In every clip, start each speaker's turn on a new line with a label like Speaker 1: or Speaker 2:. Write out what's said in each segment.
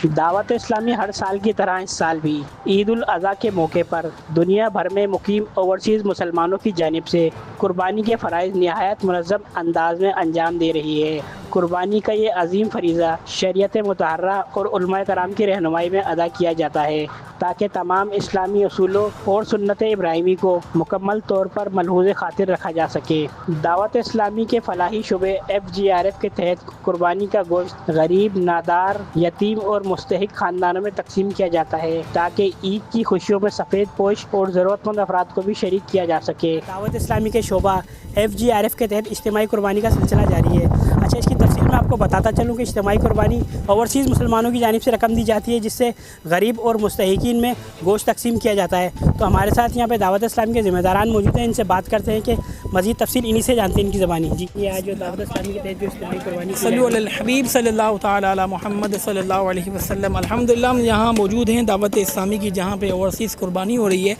Speaker 1: دعوت اسلامی ہر سال کی طرح اس سال بھی عید الاضحیٰ کے موقع پر دنیا بھر میں مقیم اوورسیز مسلمانوں کی جانب سے قربانی کے فرائض نہایت منظم انداز میں انجام دے رہی ہے۔ قربانی کا یہ عظیم فریضہ شریعت مطہرہ اور علماء کرام کی رہنمائی میں ادا کیا جاتا ہے تاکہ تمام اسلامی اصولوں اور سنت ابراہیمی کو مکمل طور پر ملحوظ خاطر رکھا جا سکے۔ دعوت اسلامی کے فلاحی شعبے FGRF کے تحت قربانی کا گوشت غریب، نادار، یتیم اور مستحق خاندانوں میں تقسیم کیا جاتا ہے تاکہ عید کی خوشیوں میں سفید پوش اور ضرورت مند افراد کو بھی شریک کیا جا سکے۔ دعوت اسلامی کے شعبہ FGRF کے تحت اجتماعی قربانی کا سلسلہ جاری ہے۔ اچھا، اس کی تفصیل میں آپ کو بتاتا چلوں کہ اجتماعی قربانی اوورسیز مسلمانوں کی جانب سے رقم دی جاتی ہے جس سے غریب اور مستحقین میں گوشت تقسیم کیا جاتا ہے۔ تو ہمارے ساتھ یہاں پہ دعوت اسلامی کے ذمہ داران موجود ہیں، ان سے بات کرتے ہیں کہ مزید تفصیل انہی سے جانتے ہیں، ان کی زبانی۔ جی، یہ آج جو دعوت اسلامی کے تحت جو اجتماعی قربانی
Speaker 2: صلو علی الحبیب صلی اللہ تعالی علی محمد صلی اللہ علیہ وسلم۔ الحمدللہ ہم یہاں موجود ہیں دعوت اسلامی کی، جہاں پہ اوورسیز قربانی ہو رہی ہے،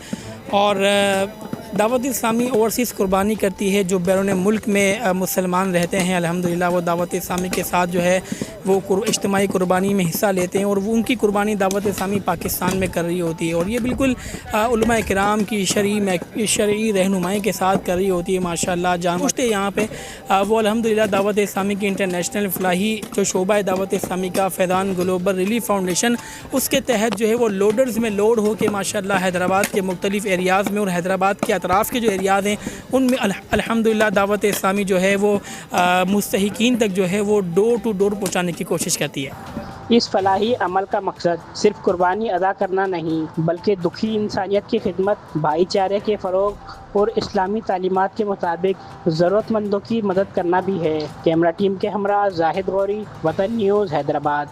Speaker 2: اور دعوت اسلامی اوورسیز قربانی کرتی ہے جو بیرون ملک میں مسلمان رہتے ہیں۔ الحمدللہ وہ دعوت اسلامی کے ساتھ جو ہے وہ اجتماعی قربانی میں حصہ لیتے ہیں، اور وہ ان کی قربانی دعوت اسلامی پاکستان میں کر رہی ہوتی ہے، اور یہ بالکل علماء کرام کی شرعی رہنمائی کے ساتھ کر رہی ہوتی ہے۔ ماشاءاللہ جان پوچھتے یہاں پہ وہ الحمدللہ دعوت اسلامی کی انٹرنیشنل فلاحی جو شعبہ ہے دعوت اسلامی کا، فیضان گلوبل ریلیف فاؤنڈیشن، اس کے تحت جو ہے وہ لوڈرز میں لوڈ ہو کے ماشاءاللہ حیدرآباد کے مختلف ایریاز میں اور حیدرآباد کے اطراف کے جو ایریاز ہیں ان میں الحمدللہ دعوت اسلامی جو ہے وہ مستحقین تک جو ہے وہ ڈور ٹو ڈور پہنچانے کی کوشش کرتی ہے۔
Speaker 1: اس فلاحی عمل کا مقصد صرف قربانی ادا کرنا نہیں بلکہ دکھی انسانیت کی خدمت، بھائی چارے کے فروغ اور اسلامی تعلیمات کے مطابق ضرورت مندوں کی مدد کرنا بھی ہے۔ کیمرہ ٹیم کے ہمراہ زاہد غوری، وطن نیوز، حیدرآباد۔